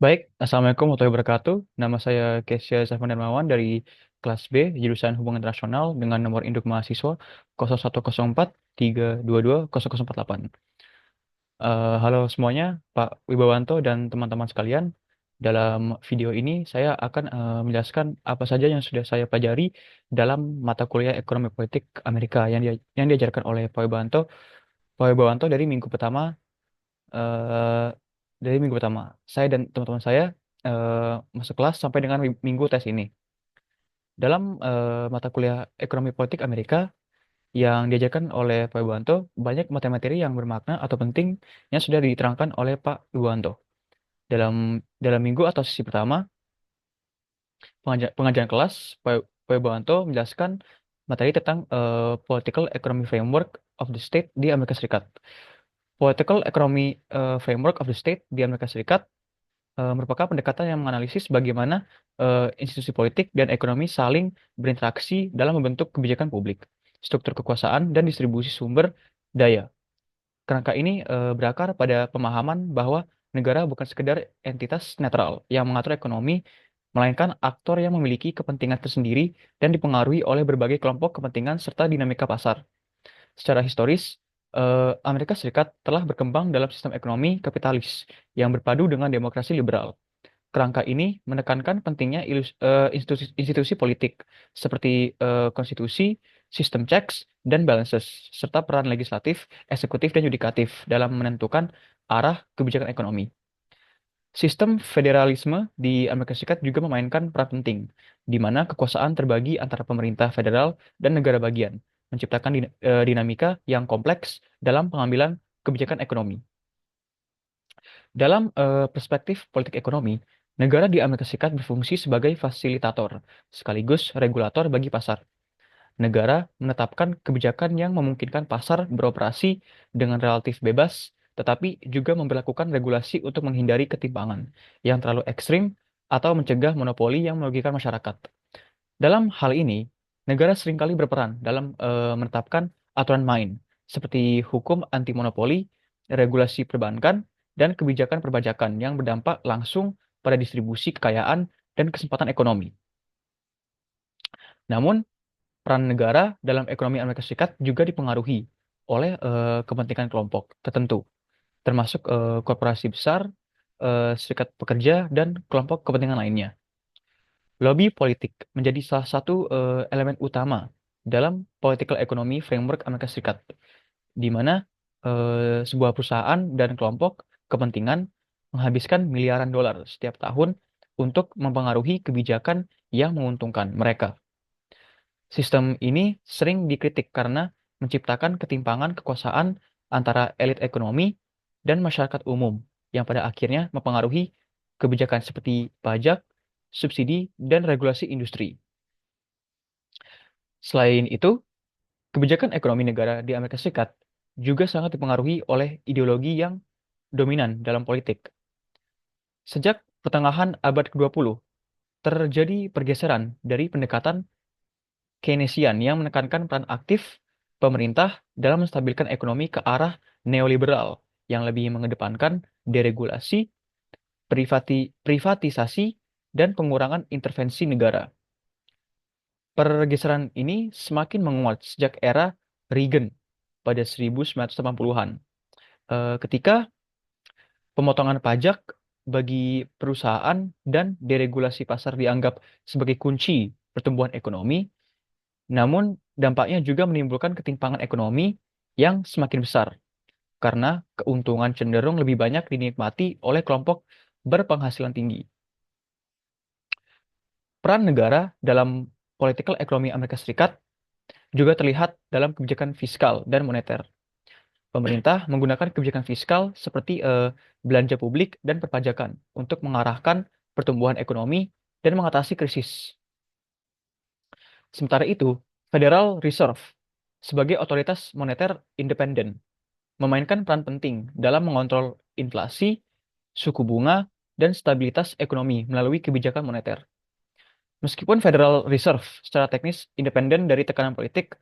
Baik, Assalamualaikum warahmatullahi wabarakatuh. Nama saya Kesya Zafman Darmawan dari kelas B, jurusan Hubungan Internasional dengan nomor induk mahasiswa 0104 322 0048. Halo semuanya, Pak Wibawanto dan teman-teman sekalian. Dalam video ini saya akan menjelaskan apa saja yang sudah saya pelajari dalam mata kuliah Ekonomi Politik Amerika yang diajarkan oleh Pak Wibawanto eh, dari minggu pertama. Saya dan teman-teman saya masuk kelas sampai dengan minggu tes ini. Dalam mata kuliah Ekonomi Politik Amerika yang diajarkan oleh Pak Wibowanto, banyak materi yang bermakna atau penting yang sudah diterangkan oleh Pak Wibowanto. Dalam dalam minggu atau sesi pertama pengajaran kelas, Pak Wibowanto menjelaskan materi tentang Political Economy Framework of the State di Amerika Serikat. Political Economy Framework of the State di Amerika Serikat merupakan pendekatan yang menganalisis bagaimana institusi politik dan ekonomi saling berinteraksi dalam membentuk kebijakan publik, struktur kekuasaan, dan distribusi sumber daya. Kerangka ini berakar pada pemahaman bahwa negara bukan sekedar entitas netral yang mengatur ekonomi, melainkan aktor yang memiliki kepentingan tersendiri dan dipengaruhi oleh berbagai kelompok kepentingan serta dinamika pasar. Secara historis, Amerika Serikat telah berkembang dalam sistem ekonomi kapitalis yang berpadu dengan demokrasi liberal. Kerangka ini menekankan pentingnya institusi politik seperti konstitusi, sistem checks dan balances, serta peran legislatif, eksekutif, dan yudikatif dalam menentukan arah kebijakan ekonomi. Sistem federalisme di Amerika Serikat juga memainkan peran penting, di mana kekuasaan terbagi antara pemerintah federal dan negara bagian, menciptakan dinamika yang kompleks dalam pengambilan kebijakan ekonomi. Dalam perspektif politik ekonomi, negara di Amerika Serikat berfungsi sebagai fasilitator sekaligus regulator bagi pasar. Negara menetapkan kebijakan yang memungkinkan pasar beroperasi dengan relatif bebas, tetapi juga memberlakukan regulasi untuk menghindari ketimpangan yang terlalu ekstrim atau mencegah monopoli yang merugikan masyarakat. Dalam hal ini, negara seringkali berperan dalam menetapkan aturan main, seperti hukum anti monopoli, regulasi perbankan, dan kebijakan perpajakan yang berdampak langsung pada distribusi kekayaan dan kesempatan ekonomi. Namun, peran negara dalam ekonomi Amerika Serikat juga dipengaruhi oleh kepentingan kelompok tertentu, termasuk korporasi besar, serikat pekerja, dan kelompok kepentingan lainnya. Lobby politik menjadi salah satu elemen utama dalam Political Economy Framework Amerika Serikat, di mana sebuah perusahaan dan kelompok kepentingan menghabiskan miliaran dolar setiap tahun untuk mempengaruhi kebijakan yang menguntungkan mereka. Sistem ini sering dikritik karena menciptakan ketimpangan kekuasaan antara elit ekonomi dan masyarakat umum yang pada akhirnya mempengaruhi kebijakan seperti pajak, subsidi, dan regulasi industri. Selain itu, kebijakan ekonomi negara di Amerika Serikat juga sangat dipengaruhi oleh ideologi yang dominan dalam politik. Sejak pertengahan abad ke-20, terjadi pergeseran dari pendekatan Keynesian yang menekankan peran aktif pemerintah dalam menstabilkan ekonomi ke arah neoliberal yang lebih mengedepankan deregulasi, privatisasi, dan pengurangan intervensi negara. Pergeseran ini semakin menguat sejak era Reagan pada 1980-an, ketika pemotongan pajak bagi perusahaan dan deregulasi pasar dianggap sebagai kunci pertumbuhan ekonomi. Namun, dampaknya juga menimbulkan ketimpangan ekonomi yang semakin besar karena keuntungan cenderung lebih banyak dinikmati oleh kelompok berpenghasilan tinggi. Peran negara dalam political ekonomi Amerika Serikat juga terlihat dalam kebijakan fiskal dan moneter. Pemerintah menggunakan kebijakan fiskal seperti belanja publik dan perpajakan untuk mengarahkan pertumbuhan ekonomi dan mengatasi krisis. Sementara itu, Federal Reserve sebagai otoritas moneter independen memainkan peran penting dalam mengontrol inflasi, suku bunga, dan stabilitas ekonomi melalui kebijakan moneter. Meskipun Federal Reserve secara teknis independen dari tekanan politik,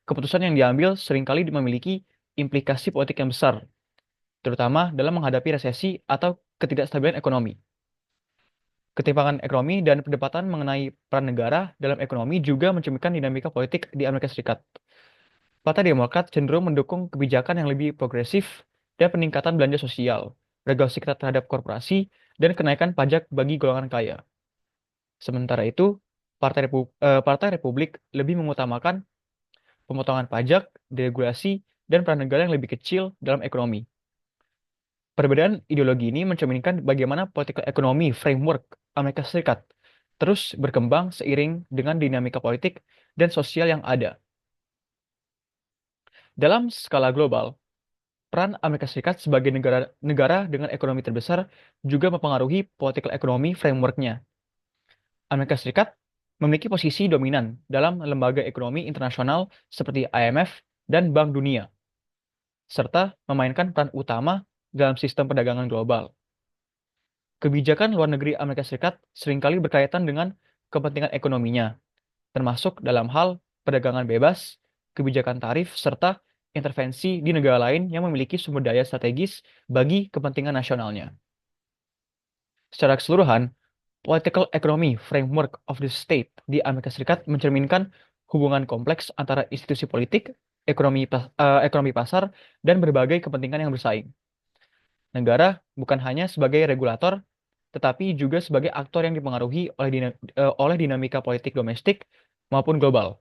keputusan yang diambil seringkali memiliki implikasi politik yang besar, terutama dalam menghadapi resesi atau ketidakstabilan ekonomi. Ketimpangan ekonomi dan perdebatan mengenai peran negara dalam ekonomi juga mencerminkan dinamika politik di Amerika Serikat. Partai Demokrat cenderung mendukung kebijakan yang lebih progresif dan peningkatan belanja sosial, regulasi ketat terhadap korporasi, dan kenaikan pajak bagi golongan kaya. Sementara itu, Partai Republik lebih mengutamakan pemotongan pajak, deregulasi, dan peran negara yang lebih kecil dalam ekonomi. Perbedaan ideologi ini mencerminkan bagaimana political economy framework Amerika Serikat terus berkembang seiring dengan dinamika politik dan sosial yang ada. Dalam skala global, peran Amerika Serikat sebagai negara dengan ekonomi terbesar juga mempengaruhi political economy framework-nya. Amerika Serikat memiliki posisi dominan dalam lembaga ekonomi internasional seperti IMF dan Bank Dunia, serta memainkan peran utama dalam sistem perdagangan global. Kebijakan luar negeri Amerika Serikat seringkali berkaitan dengan kepentingan ekonominya, termasuk dalam hal perdagangan bebas, kebijakan tarif, serta intervensi di negara lain yang memiliki sumber daya strategis bagi kepentingan nasionalnya. Secara keseluruhan, political economy framework of the state di Amerika Serikat mencerminkan hubungan kompleks antara institusi politik, ekonomi pasar, dan berbagai kepentingan yang bersaing. Negara bukan hanya sebagai regulator, tetapi juga sebagai aktor yang dipengaruhi oleh dinamika politik domestik maupun global.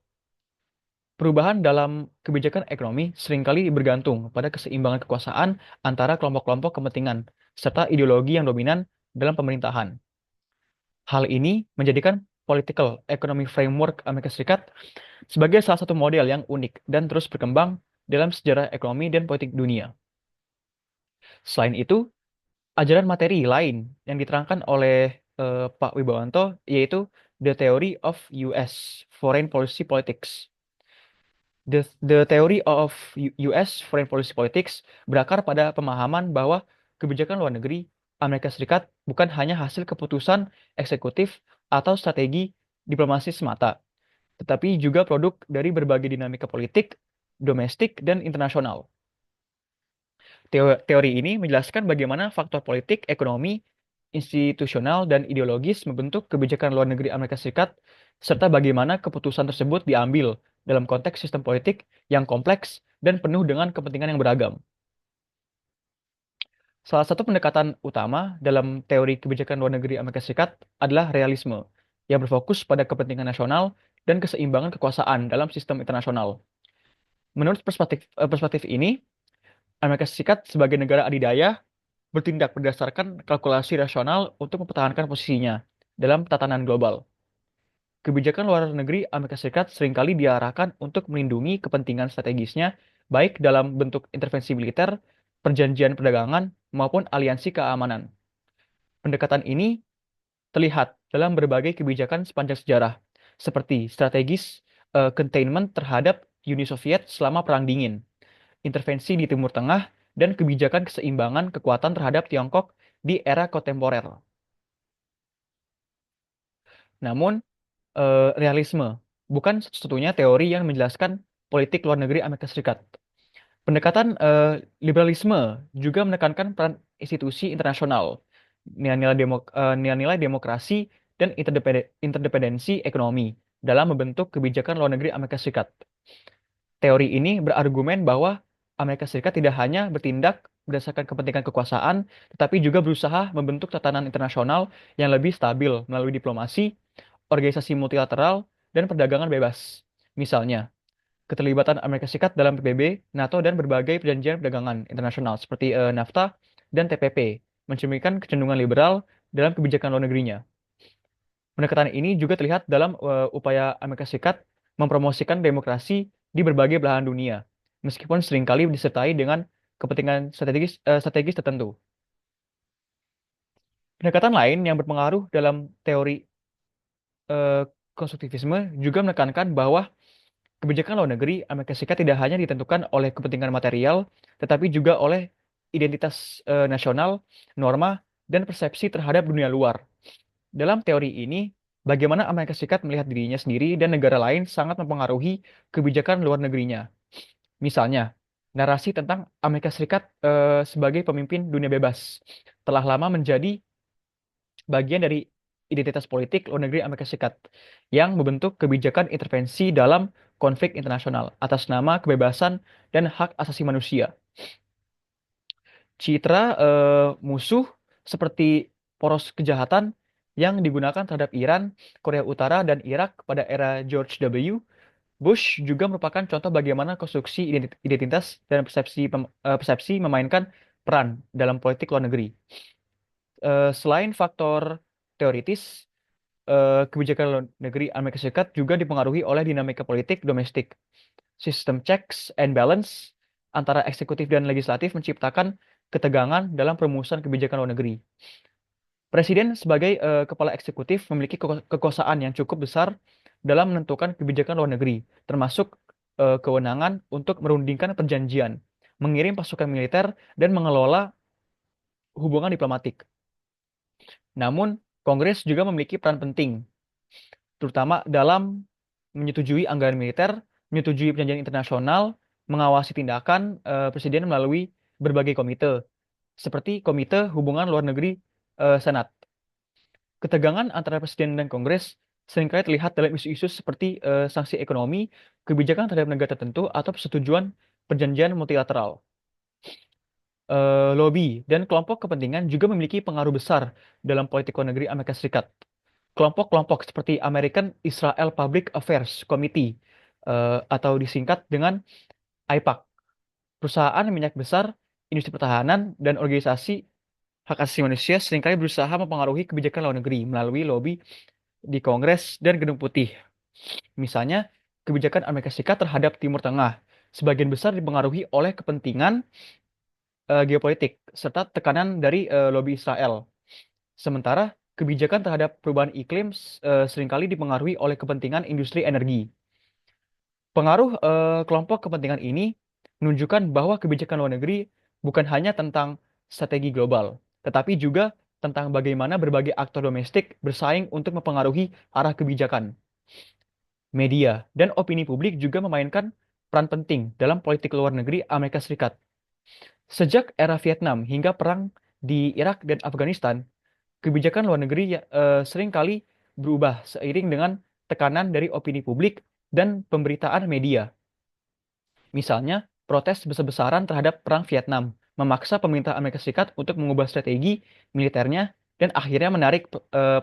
Perubahan dalam kebijakan ekonomi seringkali bergantung pada keseimbangan kekuasaan antara kelompok-kelompok kepentingan serta ideologi yang dominan dalam pemerintahan. Hal ini menjadikan political economy framework Amerika Serikat sebagai salah satu model yang unik dan terus berkembang dalam sejarah ekonomi dan politik dunia. Selain itu, ajaran materi lain yang diterangkan oleh Pak Wibawanto yaitu The Theory of US Foreign Policy Politics. The Theory of US Foreign Policy Politics berakar pada pemahaman bahwa kebijakan luar negeri Amerika Serikat bukan hanya hasil keputusan eksekutif atau strategi diplomasi semata, tetapi juga produk dari berbagai dinamika politik, domestik, dan internasional. Teori ini menjelaskan bagaimana faktor politik, ekonomi, institusional, dan ideologis membentuk kebijakan luar negeri Amerika Serikat, serta bagaimana keputusan tersebut diambil dalam konteks sistem politik yang kompleks dan penuh dengan kepentingan yang beragam. Salah satu pendekatan utama dalam teori kebijakan luar negeri Amerika Serikat adalah realisme, yang berfokus pada kepentingan nasional dan keseimbangan kekuasaan dalam sistem internasional. Menurut perspektif ini, Amerika Serikat sebagai negara adidaya bertindak berdasarkan kalkulasi rasional untuk mempertahankan posisinya dalam tatanan global. Kebijakan luar negeri Amerika Serikat seringkali diarahkan untuk melindungi kepentingan strategisnya, baik dalam bentuk intervensi militer, perjanjian perdagangan, maupun aliansi keamanan. Pendekatan ini terlihat dalam berbagai kebijakan sepanjang sejarah, seperti strategis containment terhadap Uni Soviet selama Perang Dingin, intervensi di Timur Tengah, dan kebijakan keseimbangan kekuatan terhadap Tiongkok di era kontemporer. Namun, realisme bukan satu-satunya teori yang menjelaskan politik luar negeri Amerika Serikat. Pendekatan liberalisme juga menekankan peran institusi internasional, nilai-nilai demokrasi, dan interdependensi ekonomi dalam membentuk kebijakan luar negeri Amerika Serikat. Teori ini berargumen bahwa Amerika Serikat tidak hanya bertindak berdasarkan kepentingan kekuasaan, tetapi juga berusaha membentuk tatanan internasional yang lebih stabil melalui diplomasi, organisasi multilateral, dan perdagangan bebas. Misalnya, keterlibatan Amerika Serikat dalam PBB, NATO, dan berbagai perjanjian perdagangan internasional seperti NAFTA dan TPP, mencerminkan kecenderungan liberal dalam kebijakan luar negerinya. Pendekatan ini juga terlihat dalam upaya Amerika Serikat mempromosikan demokrasi di berbagai belahan dunia, meskipun seringkali disertai dengan kepentingan strategis tertentu. Pendekatan lain yang berpengaruh dalam teori konstruktivisme juga menekankan bahwa kebijakan luar negeri Amerika Serikat tidak hanya ditentukan oleh kepentingan material, tetapi juga oleh identitas nasional, norma, dan persepsi terhadap dunia luar. Dalam teori ini, bagaimana Amerika Serikat melihat dirinya sendiri dan negara lain sangat mempengaruhi kebijakan luar negerinya. Misalnya, narasi tentang Amerika Serikat sebagai pemimpin dunia bebas telah lama menjadi bagian dari identitas politik luar negeri Amerika Serikat yang membentuk kebijakan intervensi dalam konflik internasional atas nama kebebasan dan hak asasi manusia. Citra musuh seperti poros kejahatan yang digunakan terhadap Iran, Korea Utara, dan Irak pada era George W. Bush juga merupakan contoh bagaimana konstruksi identitas dan persepsi memainkan peran dalam politik luar negeri. Selain faktor teoritis, kebijakan luar negeri Amerika Serikat juga dipengaruhi oleh dinamika politik domestik. Sistem checks and balance antara eksekutif dan legislatif menciptakan ketegangan dalam perumusan kebijakan luar negeri. Presiden sebagai kepala eksekutif memiliki kekuasaan yang cukup besar dalam menentukan kebijakan luar negeri, termasuk kewenangan untuk merundingkan perjanjian, mengirim pasukan militer, dan mengelola hubungan diplomatik. Namun, Kongres juga memiliki peran penting, terutama dalam menyetujui anggaran militer, menyetujui perjanjian internasional, mengawasi tindakan Presiden melalui berbagai komite, seperti Komite Hubungan Luar Negeri Senat. Ketegangan antara Presiden dan Kongres seringkali terlihat dalam isu-isu seperti sanksi ekonomi, kebijakan terhadap negara tertentu, atau persetujuan perjanjian multilateral. Lobby dan kelompok kepentingan juga memiliki pengaruh besar dalam politik luar negeri Amerika Serikat. Kelompok-kelompok seperti American Israel Public Affairs Committee atau disingkat dengan AIPAC, perusahaan minyak besar, industri pertahanan, dan organisasi hak asasi manusia seringkali berusaha mempengaruhi kebijakan luar negeri melalui lobby di Kongres dan Gedung Putih. Misalnya, kebijakan Amerika Serikat terhadap Timur Tengah sebagian besar dipengaruhi oleh kepentingan geopolitik serta tekanan dari lobby Israel. Sementara kebijakan terhadap perubahan iklim seringkali dipengaruhi oleh kepentingan industri energi. Pengaruh kelompok kepentingan ini menunjukkan bahwa kebijakan luar negeri bukan hanya tentang strategi global, tetapi juga tentang bagaimana berbagai aktor domestik bersaing untuk mempengaruhi arah kebijakan. Media dan opini publik juga memainkan peran penting dalam politik luar negeri Amerika Serikat. Sejak era Vietnam hingga perang di Irak dan Afghanistan, kebijakan luar negeri seringkali berubah seiring dengan tekanan dari opini publik dan pemberitaan media. Misalnya, protes besar-besaran terhadap perang Vietnam memaksa pemerintah Amerika Serikat untuk mengubah strategi militernya dan akhirnya menarik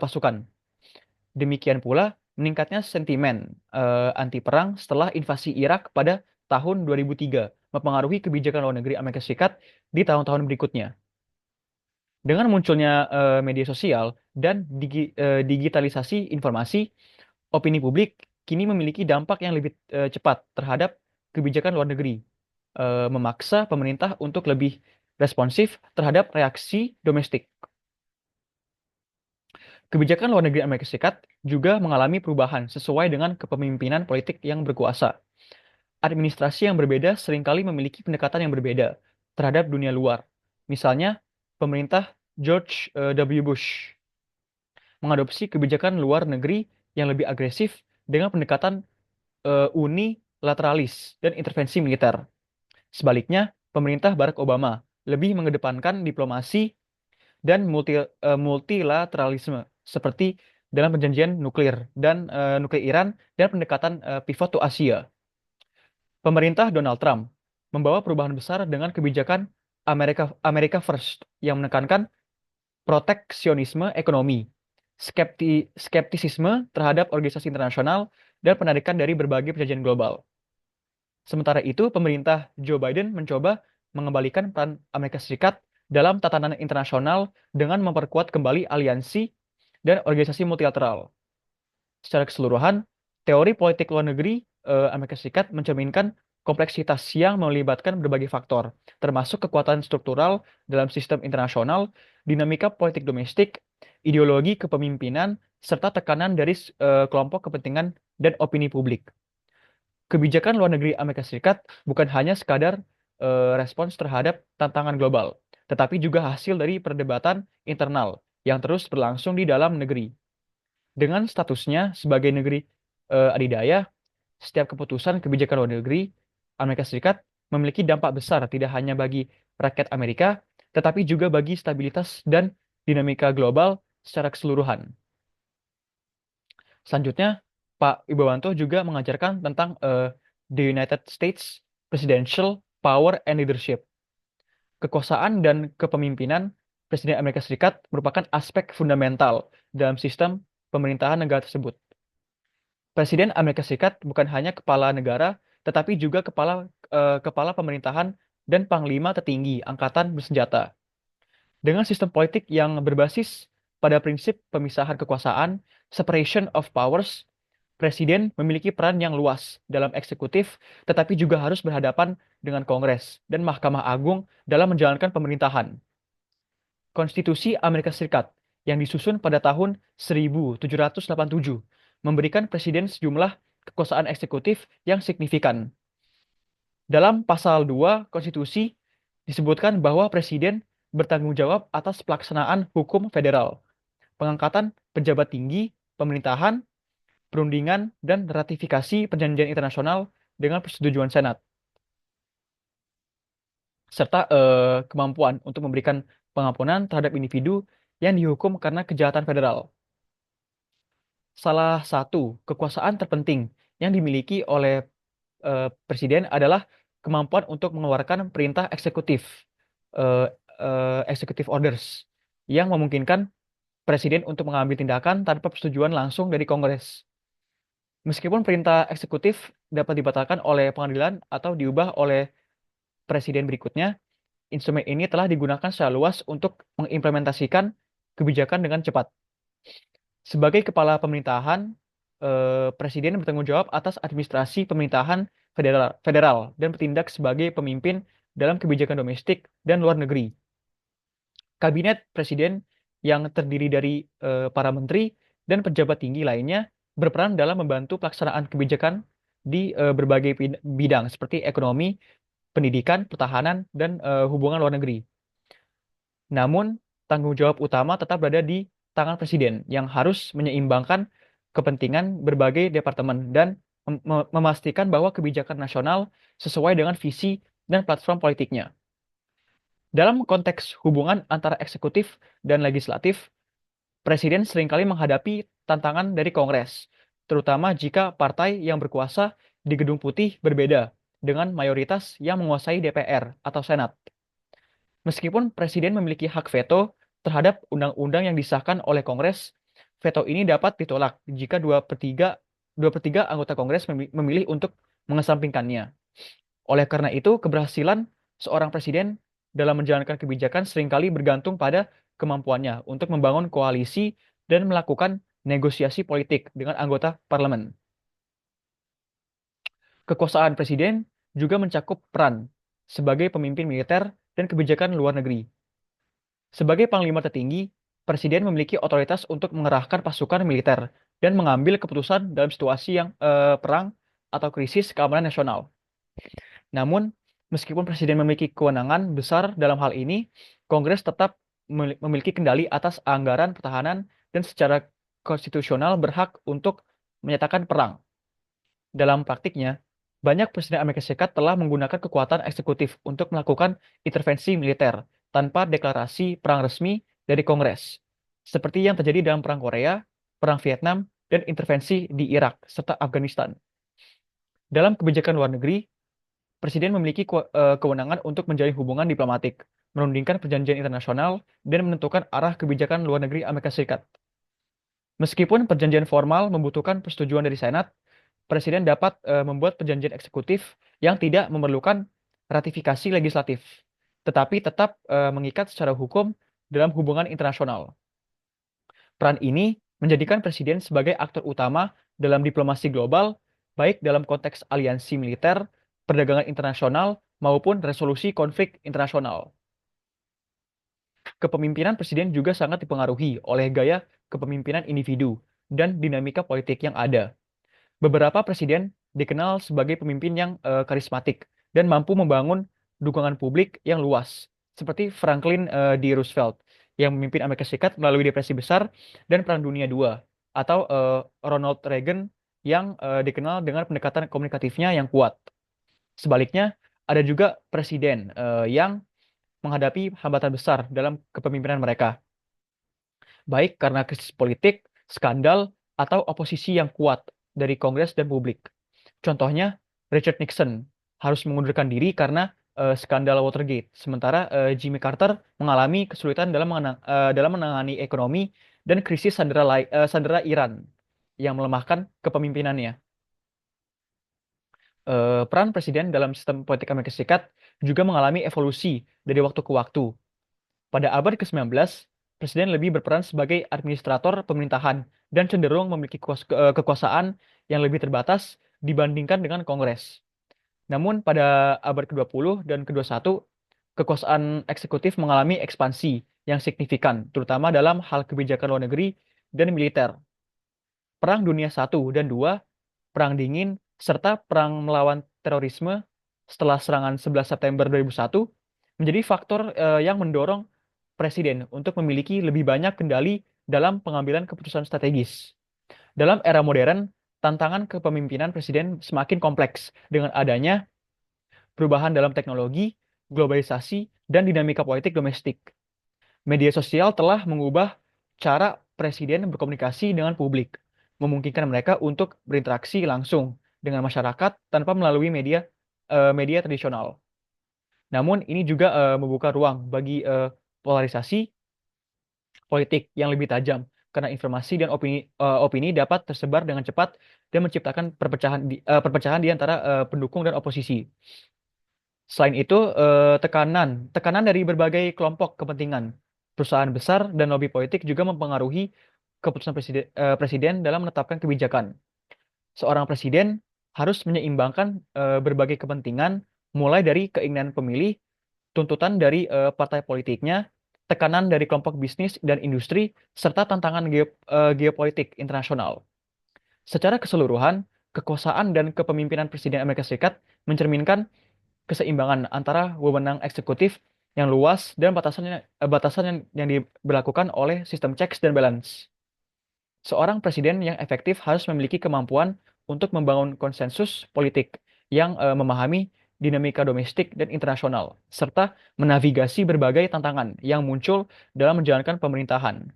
pasukan. Demikian pula meningkatnya sentimen anti perang setelah invasi Irak pada tahun 2003 mempengaruhi kebijakan luar negeri Amerika Serikat di tahun-tahun berikutnya. Dengan munculnya media sosial dan digitalisasi informasi, opini publik kini memiliki dampak yang lebih cepat terhadap kebijakan luar negeri, memaksa pemerintah untuk lebih responsif terhadap reaksi domestik. Kebijakan luar negeri Amerika Serikat juga mengalami perubahan sesuai dengan kepemimpinan politik yang berkuasa. Administrasi yang berbeda seringkali memiliki pendekatan yang berbeda terhadap dunia luar. Misalnya, pemerintah George W. Bush mengadopsi kebijakan luar negeri yang lebih agresif dengan pendekatan unilateralis dan intervensi militer. Sebaliknya, pemerintah Barack Obama lebih mengedepankan diplomasi dan multilateralisme seperti dalam perjanjian nuklir Iran dan pendekatan pivot to Asia. Pemerintah Donald Trump membawa perubahan besar dengan kebijakan America First yang menekankan proteksionisme ekonomi, skeptisisme terhadap organisasi internasional, dan penarikan dari berbagai perjanjian global. Sementara itu, pemerintah Joe Biden mencoba mengembalikan peran Amerika Serikat dalam tatanan internasional dengan memperkuat kembali aliansi dan organisasi multilateral. Secara keseluruhan, teori politik luar negeri Amerika Serikat mencerminkan kompleksitas yang melibatkan berbagai faktor, termasuk kekuatan struktural dalam sistem internasional, dinamika politik domestik, ideologi kepemimpinan, serta tekanan dari kelompok kepentingan dan opini publik. Kebijakan luar negeri Amerika Serikat bukan hanya sekadar respons terhadap tantangan global, tetapi juga hasil dari perdebatan internal yang terus berlangsung di dalam negeri. Dengan statusnya sebagai negeri adidaya, setiap keputusan kebijakan luar negeri Amerika Serikat memiliki dampak besar tidak hanya bagi rakyat Amerika, tetapi juga bagi stabilitas dan dinamika global secara keseluruhan. Selanjutnya, Pak Wibawanto juga mengajarkan tentang the United States Presidential Power and Leadership. Kekuasaan dan kepemimpinan Presiden Amerika Serikat merupakan aspek fundamental dalam sistem pemerintahan negara tersebut. Presiden Amerika Serikat bukan hanya kepala negara, tetapi juga kepala pemerintahan dan panglima tertinggi angkatan bersenjata. Dengan sistem politik yang berbasis pada prinsip pemisahan kekuasaan, separation of powers, presiden memiliki peran yang luas dalam eksekutif, tetapi juga harus berhadapan dengan Kongres dan Mahkamah Agung dalam menjalankan pemerintahan. Konstitusi Amerika Serikat yang disusun pada tahun 1787 memberikan presiden sejumlah kekuasaan eksekutif yang signifikan. Dalam pasal 2 konstitusi disebutkan bahwa presiden bertanggung jawab atas pelaksanaan hukum federal, pengangkatan pejabat tinggi, pemerintahan, perundingan, dan ratifikasi perjanjian internasional dengan persetujuan Senat, serta kemampuan untuk memberikan pengampunan terhadap individu yang dihukum karena kejahatan federal. Salah satu kekuasaan terpenting yang dimiliki oleh presiden adalah kemampuan untuk mengeluarkan perintah eksekutif, executive orders, yang memungkinkan presiden untuk mengambil tindakan tanpa persetujuan langsung dari Kongres. Meskipun perintah eksekutif dapat dibatalkan oleh pengadilan atau diubah oleh presiden berikutnya, instrumen ini telah digunakan secara luas untuk mengimplementasikan kebijakan dengan cepat. Sebagai kepala pemerintahan, presiden bertanggung jawab atas administrasi pemerintahan federal dan bertindak sebagai pemimpin dalam kebijakan domestik dan luar negeri. Kabinet presiden yang terdiri dari para menteri dan pejabat tinggi lainnya berperan dalam membantu pelaksanaan kebijakan di berbagai bidang seperti ekonomi, pendidikan, pertahanan, dan hubungan luar negeri. Namun, tanggung jawab utama tetap berada di tangan presiden yang harus menyeimbangkan kepentingan berbagai departemen dan memastikan bahwa kebijakan nasional sesuai dengan visi dan platform politiknya. Dalam konteks hubungan antara eksekutif dan legislatif, presiden seringkali menghadapi tantangan dari Kongres, terutama jika partai yang berkuasa di Gedung Putih berbeda dengan mayoritas yang menguasai DPR atau Senat. Meskipun presiden memiliki hak veto terhadap undang-undang yang disahkan oleh Kongres, veto ini dapat ditolak jika dua per tiga anggota Kongres memilih untuk mengesampingkannya. Oleh karena itu, keberhasilan seorang presiden dalam menjalankan kebijakan seringkali bergantung pada kemampuannya untuk membangun koalisi dan melakukan negosiasi politik dengan anggota parlemen. Kekuasaan presiden juga mencakup peran sebagai pemimpin militer dan kebijakan luar negeri. Sebagai panglima tertinggi, presiden memiliki otoritas untuk mengerahkan pasukan militer dan mengambil keputusan dalam situasi yang perang atau krisis keamanan nasional. Namun, meskipun presiden memiliki kewenangan besar dalam hal ini, Kongres tetap memiliki kendali atas anggaran pertahanan dan secara konstitusional berhak untuk menyatakan perang. Dalam praktiknya, banyak presiden Amerika Serikat telah menggunakan kekuatan eksekutif untuk melakukan intervensi militer tanpa deklarasi perang resmi dari Kongres, seperti yang terjadi dalam Perang Korea, Perang Vietnam, dan intervensi di Irak serta Afghanistan. Dalam kebijakan luar negeri, presiden memiliki kewenangan untuk menjalin hubungan diplomatik, menundingkan perjanjian internasional, dan menentukan arah kebijakan luar negeri Amerika Serikat. Meskipun perjanjian formal membutuhkan persetujuan dari Senat, presiden dapat membuat perjanjian eksekutif yang tidak memerlukan ratifikasi legislatif, tetapi tetap mengikat secara hukum dalam hubungan internasional. Peran ini menjadikan presiden sebagai aktor utama dalam diplomasi global, baik dalam konteks aliansi militer, perdagangan internasional, maupun resolusi konflik internasional. Kepemimpinan presiden juga sangat dipengaruhi oleh gaya kepemimpinan individu dan dinamika politik yang ada. Beberapa presiden dikenal sebagai pemimpin yang karismatik dan mampu membangun dukungan publik yang luas, seperti Franklin D. Roosevelt yang memimpin Amerika Serikat melalui Depresi Besar dan Perang Dunia II, atau Ronald Reagan yang dikenal dengan pendekatan komunikatifnya yang kuat. Sebaliknya, ada juga presiden yang menghadapi hambatan besar dalam kepemimpinan mereka, baik karena krisis politik, skandal, atau oposisi yang kuat dari Kongres dan publik. Contohnya, Richard Nixon harus mengundurkan diri karena skandal Watergate, sementara Jimmy Carter mengalami kesulitan dalam menangani ekonomi dan krisis sandera Iran yang melemahkan kepemimpinannya. Peran presiden dalam sistem politik Amerika Serikat juga mengalami evolusi dari waktu ke waktu. Pada abad ke-19, presiden lebih berperan sebagai administrator pemerintahan dan cenderung memiliki kekuasaan yang lebih terbatas dibandingkan dengan Kongres. Namun pada abad ke-20 dan ke-21, kekuasaan eksekutif mengalami ekspansi yang signifikan, terutama dalam hal kebijakan luar negeri dan militer. Perang Dunia I dan II, Perang Dingin, serta Perang melawan terorisme setelah serangan 11 September 2001 menjadi faktor yang mendorong presiden untuk memiliki lebih banyak kendali dalam pengambilan keputusan strategis. Dalam era modern, tantangan kepemimpinan presiden semakin kompleks dengan adanya perubahan dalam teknologi, globalisasi, dan dinamika politik domestik. Media sosial telah mengubah cara presiden berkomunikasi dengan publik, memungkinkan mereka untuk berinteraksi langsung dengan masyarakat tanpa melalui media tradisional. Namun ini juga membuka ruang bagi polarisasi politik yang lebih tajam karena informasi dan opini dapat tersebar dengan cepat dan menciptakan perpecahan di antara pendukung dan oposisi. Selain itu, tekanan dari berbagai kelompok kepentingan, perusahaan besar dan lobby politik juga mempengaruhi keputusan presiden dalam menetapkan kebijakan. Seorang presiden harus menyeimbangkan berbagai kepentingan, mulai dari keinginan pemilih, tuntutan dari partai politiknya, tekanan dari kelompok bisnis dan industri, serta tantangan geopolitik internasional. Secara keseluruhan, kekuasaan dan kepemimpinan Presiden Amerika Serikat mencerminkan keseimbangan antara wewenang eksekutif yang luas dan batasan yang diberlakukan oleh sistem checks dan balance. Seorang presiden yang efektif harus memiliki kemampuan untuk membangun konsensus politik yang memahami dinamika domestik dan internasional, serta menavigasi berbagai tantangan yang muncul dalam menjalankan pemerintahan.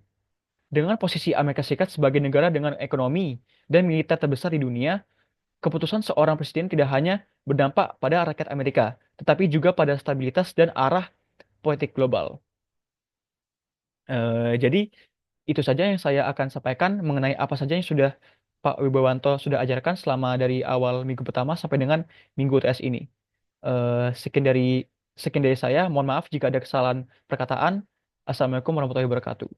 Dengan posisi Amerika Serikat sebagai negara dengan ekonomi dan militer terbesar di dunia, keputusan seorang presiden tidak hanya berdampak pada rakyat Amerika, tetapi juga pada stabilitas dan arah politik global. Jadi itu saja yang saya akan sampaikan mengenai apa saja yang sudah Pak Wibawanto sudah ajarkan selama dari awal minggu pertama sampai dengan minggu UTS ini. Eh, sekian dari sekian dari saya. Mohon maaf jika ada kesalahan perkataan. Assalamualaikum warahmatullahi wabarakatuh.